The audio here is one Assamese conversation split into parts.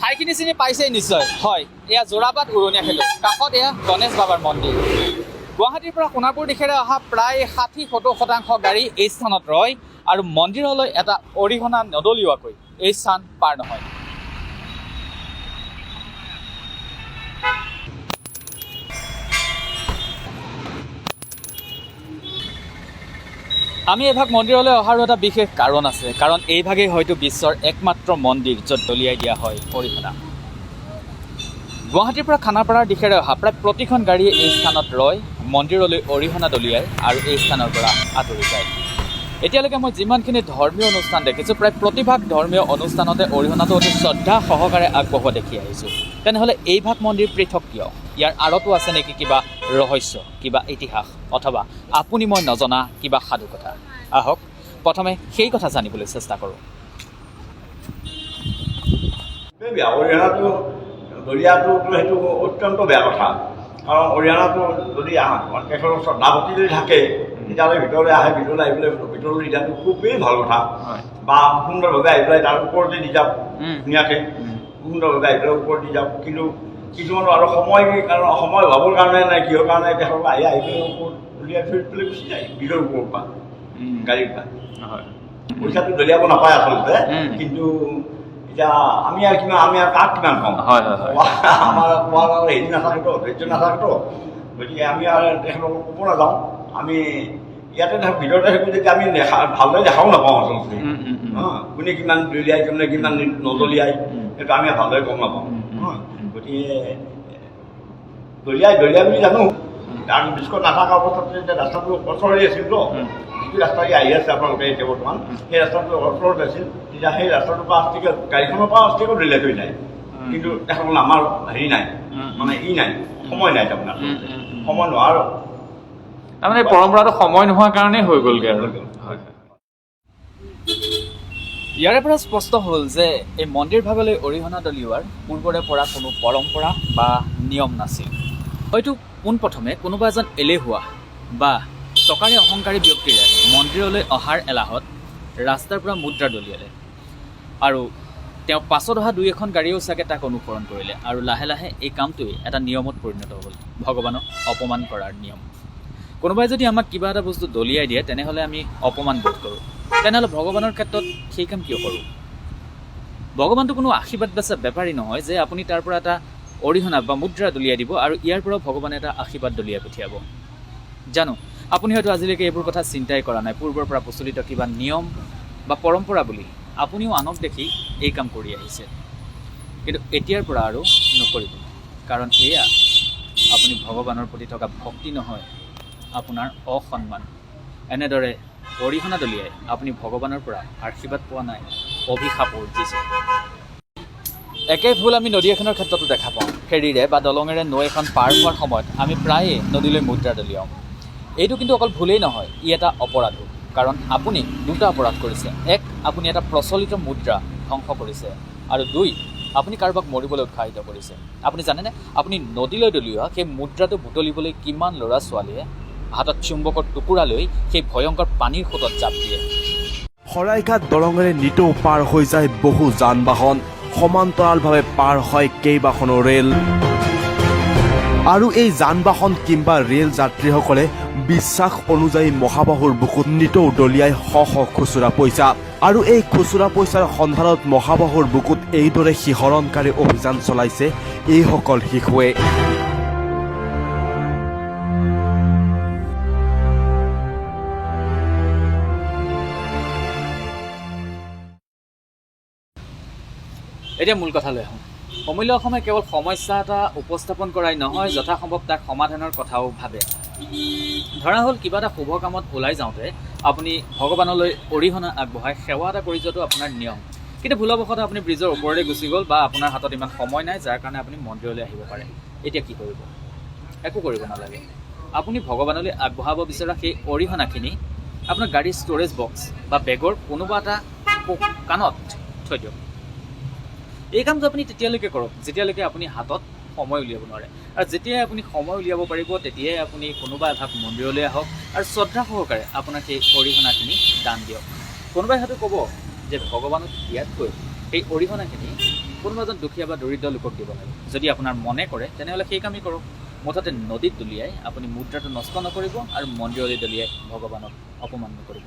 ঠাইখিনি চিনি পাইছেই নিশ্চয় হয় এয়া যোৰাবাট উৰণীয়া খেলো কাষত এয়া গণেশ বাবাৰ মন্দিৰ গুৱাহাটীৰ পৰা সোণাপুৰ দিশেৰে অহা প্ৰায় 60-70% গাড়ী এই স্থানত ৰয় আৰু মন্দিৰলৈ এটা অৰিহণা নদলিওৱাকৈ এই স্থান পাৰ নহয় আমি এভাগ মন্দিৰলৈ অহাৰো এটা বিশেষ কাৰণ আছে কাৰণ এইভাগেই হয়তো বিশ্বৰ একমাত্ৰ মন্দিৰ য'ত দলিয়াই দিয়া হয় অৰিহণা গুৱাহাটীৰ পৰা খানাপাৰাৰ দিশেৰে অহা প্ৰায় প্ৰতিখন গাড়ীয়ে এই স্থানত ৰয় মন্দিৰলৈ অৰিহণা দলিয়াই আৰু এই স্থানৰ পৰা আঁতৰি যায় এতিয়ালৈকে মই যিমানখিনি ধৰ্মীয় অনুষ্ঠান দেখিছোঁ প্ৰায় প্ৰতিভাগ ধৰ্মীয় অনুষ্ঠানতে অৰিহণাটো অতি শ্ৰদ্ধা সহকাৰে আগবঢ়োৱা দেখি আহিছোঁ তেনেহ'লে এইভাগ মন্দিৰ পৃথক কিয় ইয়াৰ আঁৰতো আছে নেকি কিবা ৰহস্য কিবা ইতিহাস অথবা আপুনি মই নজনা কিবা সাধুকথা আহক প্ৰথমে সেই কথা জানিবলৈ চেষ্টা কৰোঁ অৰিহণাটো দলিয়াটোতো সেইটো অত্যন্ত বেয়া কথা কাৰণ অৰিহণাটো যদি তেখেতৰ শ্ৰদ্ধাভক্তি যদি থাকে তেতিয়াহ'লে ভিতৰলৈ আহে ভিতৰলৈ আহি পেলাই ভিতৰলৈ দিয়াটো খুবেই ভাল কথা বা সুন্দৰভাৱে আহি পেলাই তাৰ ওপৰতে দি যাওক ধুনীয়াকৈ সুন্দৰভাৱে আহি পেলাই ওপৰত দি যাওক কিন্তু কিছুমানৰ আৰু সময় অভাৱৰ কাৰণে নাই কিহৰ কাৰণে তেখেতক আহি পেলাই ওপৰত দলিয়াই থৈ পেলাই গুচি যায় ভিতৰ ওপৰৰ পৰা গাড়ীৰ পৰা পইচাটো দলিয়াব নাপায় আচলতে কিন্তু এতিয়া আমি আৰু কাক কিমান কম আমাৰ কোৱাৰ হেৰি নাথাকেতো ধৈৰ্য নাথাকেতো গতিকে আমি আৰু তেখেতক ক'ব নাযাওঁ আমি ইয়াতে ভিতৰতে থাকোঁ যেতিয়া আমি ভালদৰে দেখাও নাপাওঁ আচলতে কোনে কিমান দলিয়াই কোনে কিমান নদলিয়াই সেইটো আমি ভালদৰে গম নাপাওঁ গতিকে দলিয়াই বুলি জানো তাৰ বিস্কুট নাথাকা অৱস্থাত যেতিয়া ৰাস্তাটো ওচৰতে আছিলতো যিটো ৰাস্তা আহি আছে আপোনালোকে এতিয়া বৰ্তমান সেই ৰাস্তাটো ওচৰত আছিল তেতিয়া সেই ৰাস্তাটোৰ পৰা আষ্টিকে গাড়ীখনৰ পৰা আষ্টিকেও দলিয়াই থৈ যায় কিন্তু তেখেতসকলে আমাৰ হেৰি নাই মানে নাই সময় নাই তাৰমানে সময় নোৱাৰ তাৰমানে পৰম্পৰাটো সময় নোহোৱাৰ কাৰণেই হৈ গ'লগৈ আৰু ইয়াৰে পৰা স্পষ্ট হ'ল যে এই মন্দিৰ ভাগলৈ অৰিহণা দলিওৱাৰ পূৰ্বৰে পৰা কোনো পৰম্পৰা বা নিয়ম নাছিল হয়তো পোনপ্ৰথমে কোনোবা এজন এলেহুৱা বা টকাৰে অহংকাৰী ব্যক্তিৰে মন্দিৰলৈ অহাৰ এলাহত ৰাস্তাৰ পৰা মুদ্ৰা দলিয়ালে আৰু তেওঁ পাছত অহা 2-এখন গাড়ীও চাগে তাক অনুসৰণ কৰিলে আৰু লাহে লাহে এই কামটোৱে এটা নিয়মত পৰিণত হ'ল ভগৱানক অপমান কৰাৰ নিয়ম কোনোবাই যদি আমাক কিবা এটা বস্তু দলিয়াই দিয়ে তেনেহ'লে আমি অপমান বোধ কৰোঁ তেনেহ'লে ভগৱানৰ ক্ষেত্ৰত সেই কাম কিয় কৰোঁ ভগৱানটো কোনো আশীৰ্বাদ বেচা বেপাৰী নহয় যে আপুনি তাৰ পৰা এটা অৰিহণা বা মুদ্ৰা দলিয়াই দিব আৰু ইয়াৰ পৰাও ভগৱানে এটা আশীৰ্বাদ দলিয়াই পঠিয়াব জানো আপুনি হয়তো আজিলৈকে এইবোৰ কথা চিন্তাই কৰা নাই পূৰ্বৰ পৰা প্ৰচলিত কিবা নিয়ম বা পৰম্পৰা বুলি আপুনিও আনক দেখি এই কাম কৰি আহিছে কিন্তু এতিয়াৰ পৰা আৰু নকৰিব কাৰণ এয়া আপুনি ভগৱানৰ প্ৰতি থকা ভক্তি নহয় আপোনাৰ অসন্মান এনেদৰে অৰিহণা দলিয়াই আপুনি ভগৱানৰ পৰা আশীৰ্বাদ পোৱা নাই অভিশাপ অৰ্জিছে একে ভুল আমি নদী এখনৰ ক্ষেত্ৰতো দেখা পাওঁ ফেৰীৰে বা দলঙেৰে নৈ এখন পাৰ হোৱাৰ সময়ত আমি প্ৰায়ে নদীলৈ মুদ্ৰা দলিয়াওঁ এইটো কিন্তু অকল ভুলেই নহয় ই এটা অপৰাধো কাৰণ আপুনি দুটা অপৰাধ কৰিছে এক আপুনি এটা প্ৰচলিত মুদ্ৰা ধ্বংস কৰিছে আৰু 2 আপুনি কাৰোবাক মৰিবলৈ উৎসাহিত কৰিছে আপুনি জানেনে আপুনি নদীলৈ দলিওৱা সেই মুদ্ৰাটো বুটলিবলৈ কিমান ল'ৰা ছোৱালীয়ে হাতত চুম্বকৰ টুকুৰা লৈ সেই ভয়ংকৰ পানীৰ সোঁতত জাপ দিয়ে শৰাইঘাট দলঙেৰে নিতৌ পাৰ হৈ যায় বহু যান বাহন সমান্তৰালভাৱে পাৰ হয় কেইবাখনো ৰেল আৰু এই যান বাহন কিংবা ৰেল যাত্ৰীসকলে বিশ্বাস অনুযায়ী মহাবাহুৰ বুকুত নিতৌ দলিয়াই শ খুচুৰা পইচা আৰু এই খুচুৰা পইচাৰ সন্ধানত মহাবাহুৰ বুকুত এইদৰে শিহৰণকাৰী অভিযান চলাইছে এইসকল শিশুৱে এতিয়া মূল কথালৈ আহোঁ অমূল্য অসমে কেৱল সমস্যা এটা উপস্থাপন কৰাই নহয় যথাসম্ভৱ তাক সমাধানৰ কথাও ভাবে ধৰা হ'ল কিবা এটা শুভ কামত ওলাই যাওঁতে আপুনি ভগৱানলৈ অৰিহণা আগবঢ়াই সেৱা এটা কৰি যোৱাটো আপোনাৰ নিয়ম কিন্তু ভুলবশতঃ আপুনি ব্ৰিজৰ ওপৰলৈ গুচি গ'ল বা আপোনাৰ হাতত ইমান সময় নাই যাৰ কাৰণে আপুনি মন্দিৰলৈ আহিব পাৰে এতিয়া কি কৰিব একো কৰিব নালাগে আপুনি ভগৱানলৈ আগবঢ়াব বিচৰা সেই অৰিহণাখিনি আপোনাৰ গাড়ীৰ ষ্ট'ৰেজ বক্স বা বেগৰ কোনোবা এটা কাণত থৈ দিয়ক এই কামটো আপুনি তেতিয়ালৈকে কৰক যেতিয়ালৈকে আপুনি হাতত সময় উলিয়াব নোৱাৰে আৰু যেতিয়াই আপুনি সময় উলিয়াব পাৰিব তেতিয়াই আপুনি কোনোবা এভাগ মন্দিৰলৈ আহক আৰু শ্ৰদ্ধা সহকাৰে আপোনাৰ সেই অৰিহণাখিনি দান দিয়ক কোনোবাই হয়তো ক'ব যে ভগৱানক দিয়াতকৈ সেই অৰিহণাখিনি কোনোবা এজন দুখীয়া বা দৰিদ্ৰ লোকক দিব লাগে। যদি আপোনাৰ মনে কৰে তেনেহ'লে সেই কামেই কৰক। মুঠতে নদীত দলিয়াই আপুনি মুদ্ৰাটো নষ্ট নকৰিব আৰু মন্দিৰলৈ দলিয়াই ভগৱানক অপমান নকৰিব।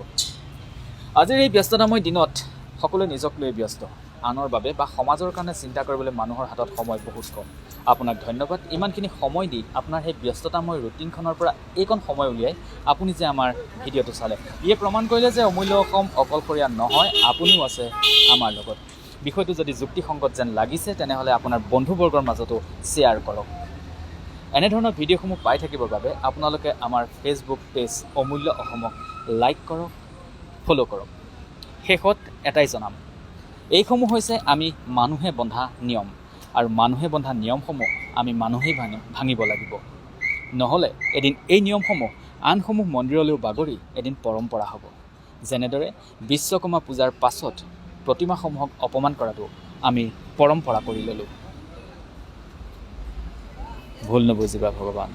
আজিৰ এই ব্যস্ততাময় দিনত সকলোৱে নিজক লৈ ব্যস্ত। আনৰ বাবে বা সমাজৰ কাৰণে চিন্তা কৰিবলৈ মানুহৰ হাতত সময় বহুত কম। আপোনাক ধন্যবাদ ইমানখিনি সময় দি আপোনাৰ সেই ব্যস্ততাময় ৰুটিনখনৰ পৰা এইকণ সময় উলিয়াই আপুনি যে আমাৰ ভিডিঅ'টো চালে। ইয়ে প্ৰমাণ কৰিলে যে অমূল্য অসম অকলশৰীয়া নহয়, আপুনিও আছে আমাৰ লগত। বিষয়টো যদি যুক্তিসংগত যেন লাগিছে তেনেহ'লে আপোনাৰ বন্ধুবৰ্গৰ মাজতো শ্বেয়াৰ কৰক। এনেধৰণৰ ভিডিঅ'সমূহ পাই থাকিবৰ বাবে আপোনালোকে আমাৰ ফেচবুক পেজ অমূল্য অসমক লাইক কৰক, ফ'ল' কৰক। শেষত এটাই জনাম, এইসমূহ হৈছে আমি মানুহে বন্ধা নিয়ম, আৰু মানুহে বন্ধা নিয়মসমূহ আমি মানুহেই ভাঙিব লাগিব। নহ'লে এদিন এই নিয়মসমূহ আনসমূহ মন্দিৰলৈও বাগৰি এদিন পৰম্পৰা হ'ব। যেনেদৰে বিশ্বকৰ্মা পূজাৰ পাছত প্ৰতিমাসমূহক অপমান কৰাটো আমি পৰম্পৰা কৰি ল'লোঁ। ভুল নুবুজিবা ভগৱান।